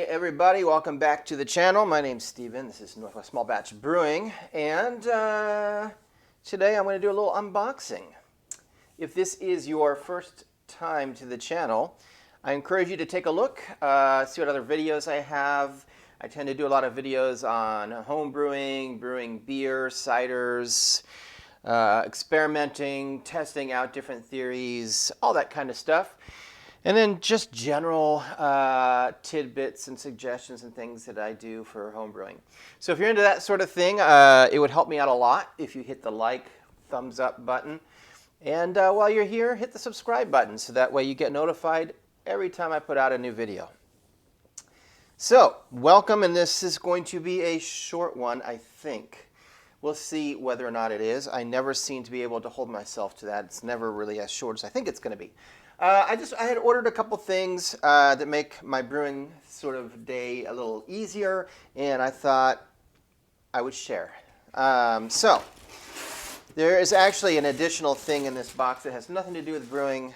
Hey everybody, welcome back to the channel. My name's Steven. This is NWSmallBatchBrewing, and today I'm going to do a little unboxing. If this is your first time to the channel, I encourage you to take a look, see what other videos I have. I tend to do a lot of videos on home brewing, brewing beer, ciders, experimenting, testing out different theories, all that kind of stuff. And then just general tidbits and suggestions and things that I do for home brewing. So if you're into that sort of thing, it would help me out a lot if you hit the like, thumbs up button. And while you're here, hit the subscribe button so that way you get notified every time I put out a new video. So welcome, and this is going to be a short one, I think. We'll see whether or not it is. I never seem to be able to hold myself to that. It's never really as short as I think it's going to be. I had ordered a couple things that make my brewing sort of day a little easier, and I thought I would share. So there is actually an additional thing in this box that has nothing to do with brewing.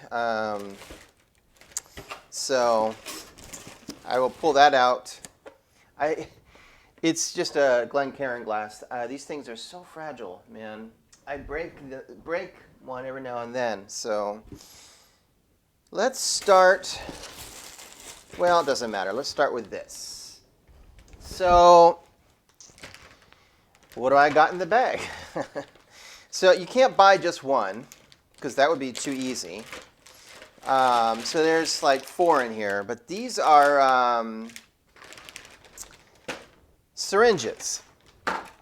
So I will pull that out. It's just a Glencairn glass. These things are so fragile, man. I break one every now and then. So let's start, well, it doesn't matter. Let's start with this. So what do I got in the bag? So you can't buy just one because that would be too easy. So there's like 4 in here, but these are syringes.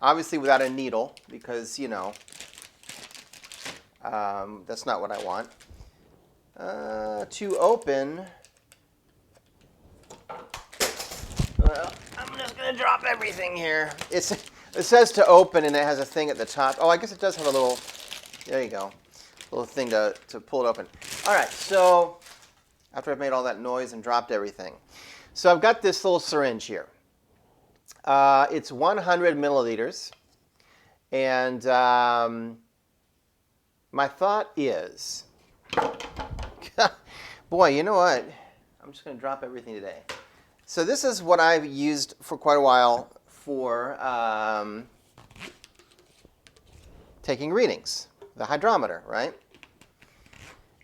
Obviously without a needle because, you know, that's not what I want. To open, well, I'm just going to drop everything here. It says to open, and it has a thing at the top. Oh, I guess it does have a little, there you go, little thing to pull it open. All right, so after I've made all that noise and dropped everything. So I've got this little syringe here. It's 100 milliliters, and my thought is, boy, you know what? I'm just going to drop everything today. So this is what I've used for quite a while for taking readings, the hydrometer, right?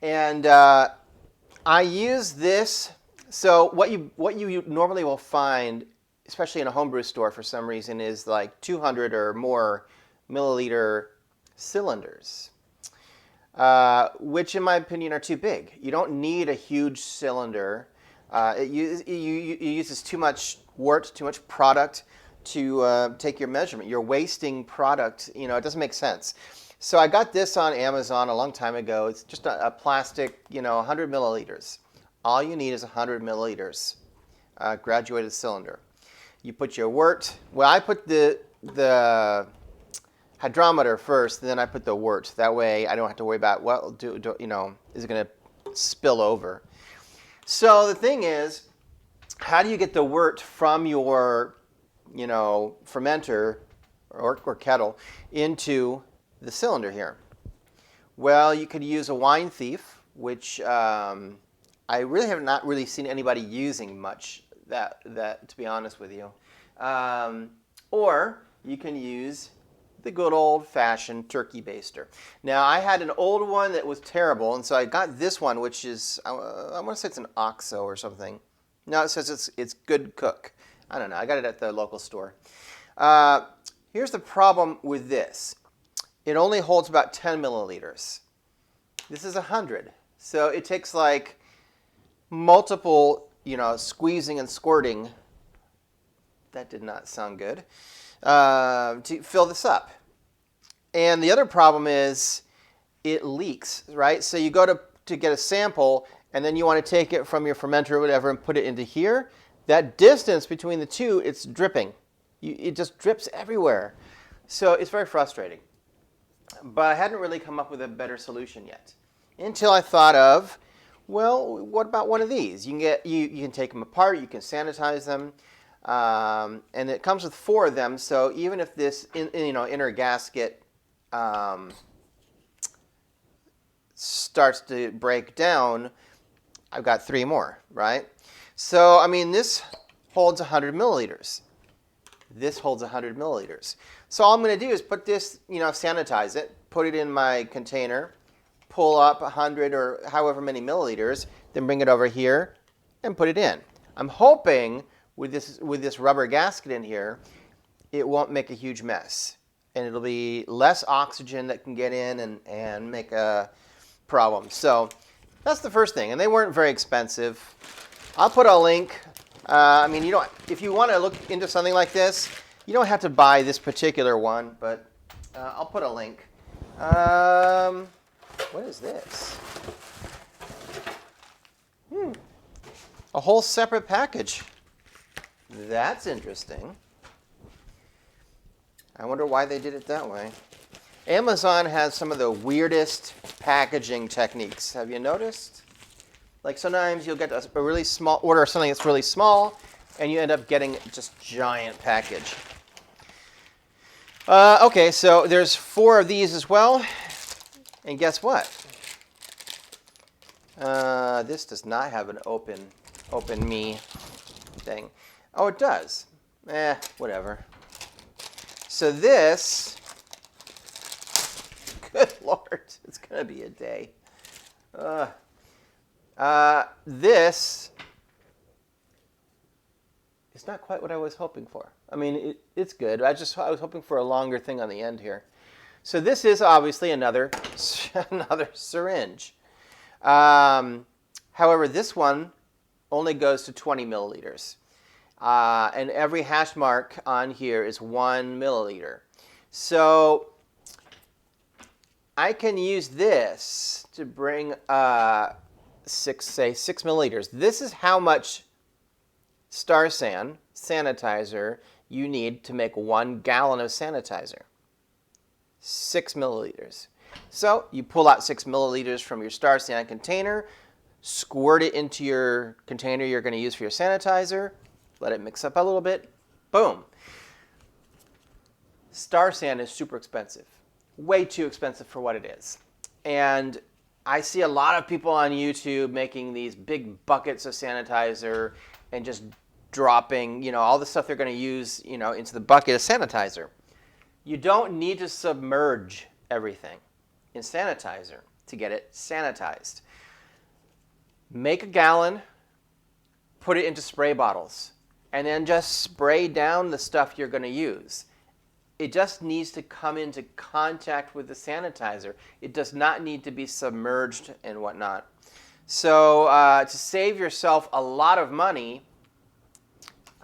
And I use this. So what you normally will find, especially in a homebrew store for some reason, is like 200 or more milliliter cylinders. Which in my opinion are too big. You don't need a huge cylinder. It uses too much wort, too much product to take your measurement. You're wasting product. You know, it doesn't make sense. So I got this on Amazon a long time ago. It's just a plastic, you know, 100 milliliters. All you need is 100 milliliters, graduated cylinder. You put your wort. Well, I put the hydrometer first, then I put the wort. That way I don't have to worry about what you know, is it going to spill over. So the thing is, how do you get the wort from your, you know, fermenter or kettle into the cylinder here? Well, you could use a wine thief, which I really have not really seen anybody using much. That to be honest with you, or you can use the good old-fashioned turkey baster. Now, I had an old one that was terrible, and so I got this one, which is, I want to say it's an OXO or something. No, it says it's good cook. I don't know. I got it at the local store. Here's the problem with this. It only holds about 10 milliliters. This is 100. So it takes like multiple, you know, squeezing and squirting. That did not sound good. To fill this up. And the other problem is it leaks, right? So you go to get a sample, and then you want to take it from your fermenter or whatever and put it into here. That distance between the two, it's dripping. It just drips everywhere. So it's very frustrating. But I hadn't really come up with a better solution yet. Until I thought of, well, what about one of these? You can take them apart, you can sanitize them. And it comes with 4 of them, so even if this inner gasket starts to break down, I've got 3 more, right? So I mean, this holds 100 milliliters. This holds 100 milliliters. So all I'm going to do is put this, sanitize it, put it in my container, pull up 100 or however many milliliters, then bring it over here and put it in. I'm hoping with this rubber gasket in here, it won't make a huge mess. And it'll be less oxygen that can get in and make a problem. So that's the first thing. And they weren't very expensive. I'll put a link. If you want to look into something like this, you don't have to buy this particular one, but I'll put a link. What is this? A whole separate package. That's interesting. I wonder why they did it that way. Amazon has some of the weirdest packaging techniques. Have you noticed? Like sometimes you'll get a really small order, something that's really small, and you end up getting just giant package. Okay, so there's 4 of these as well. And guess what? This does not have an open me thing. Oh, it does. Whatever. So this, good Lord, it's going to be a day. This is not quite what I was hoping for. I mean, it's good. I was hoping for a longer thing on the end here. So this is obviously another syringe. However, this one only goes to 20 milliliters. And every hash mark on here is 1 milliliter. So I can use this to bring 6 milliliters. This is how much Star San sanitizer you need to make 1 gallon of sanitizer. 6 milliliters. So you pull out 6 milliliters from your Star San container, squirt it into your container you're going to use for your sanitizer, let it mix up a little bit, boom. Star San is super expensive. Way too expensive for what it is. And I see a lot of people on YouTube making these big buckets of sanitizer and just dropping, all the stuff they're going to use, into the bucket of sanitizer. You don't need to submerge everything in sanitizer to get it sanitized. Make a gallon, put it into spray bottles, and then just spray down the stuff you're going to use. It just needs to come into contact with the sanitizer. It does not need to be submerged and whatnot. So to save yourself a lot of money,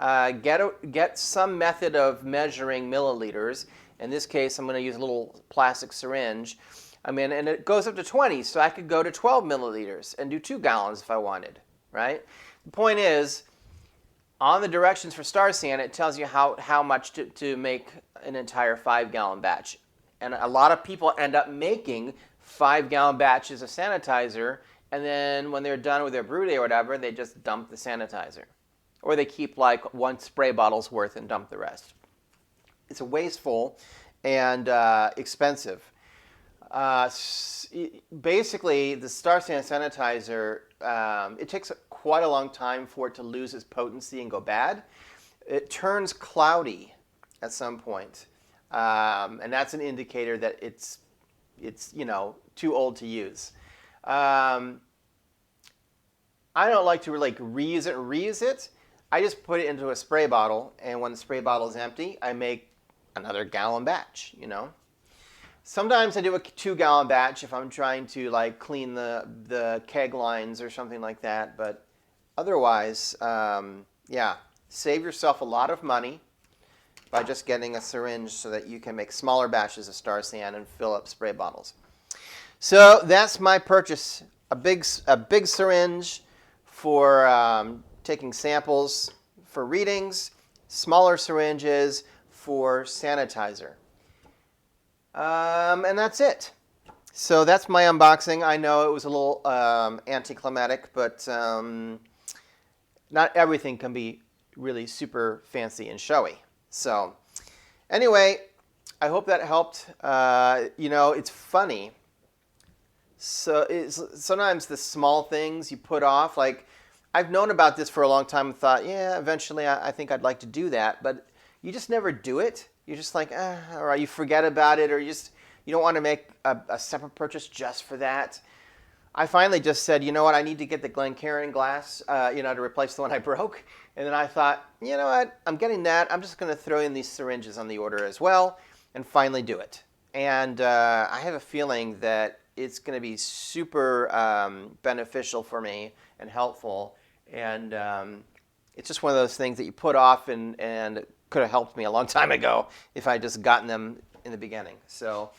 get some method of measuring milliliters. In this case, I'm going to use a little plastic syringe. And it goes up to 20, so I could go to 12 milliliters and do 2 gallons if I wanted, right? The point is, on the directions for Star San, it tells you how much to make an entire 5-gallon batch. And a lot of people end up making 5-gallon batches of sanitizer, and then when they're done with their brew day or whatever, they just dump the sanitizer. Or they keep like 1 spray bottle's worth and dump the rest. It's wasteful and expensive. Basically, the Star San sanitizer, it takes quite a long time for it to lose its potency and go bad. It turns cloudy at some point, and that's an indicator that it's too old to use. I don't like to reuse it. I just put it into a spray bottle, and when the spray bottle is empty, I make another gallon batch. Sometimes I do a 2-gallon batch if I'm trying to clean the keg lines or something like that. But otherwise, save yourself a lot of money by just getting a syringe so that you can make smaller batches of Star San and fill up spray bottles. So that's my purchase: a big syringe for taking samples for readings, smaller syringes for sanitizer. And that's it. So that's my unboxing. I know it was a little anticlimactic, but not everything can be really super fancy and showy. So anyway, I hope that helped. It's funny. So sometimes the small things you put off, I've known about this for a long time and thought, yeah, eventually I think I'd like to do that, but you just never do it. You're just like, or you forget about it, or you don't want to make a separate purchase just for that. I finally just said, you know what, I need to get the Glencairn glass, to replace the one I broke. And then I thought, you know what, I'm getting that. I'm just going to throw in these syringes on the order as well and finally do it. And I have a feeling that it's going to be super beneficial for me and helpful. And it's just one of those things that you put off and could have helped me a long time ago if I had just gotten them in the beginning. So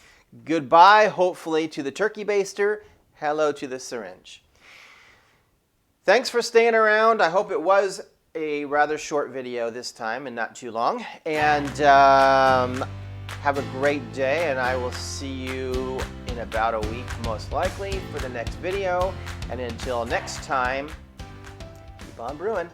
goodbye, hopefully, to the turkey baster. Hello to the syringe. Thanks for staying around. I hope it was a rather short video this time and not too long. And have a great day, and I will see you in about a week, most likely, for the next video. And until next time, keep on brewing.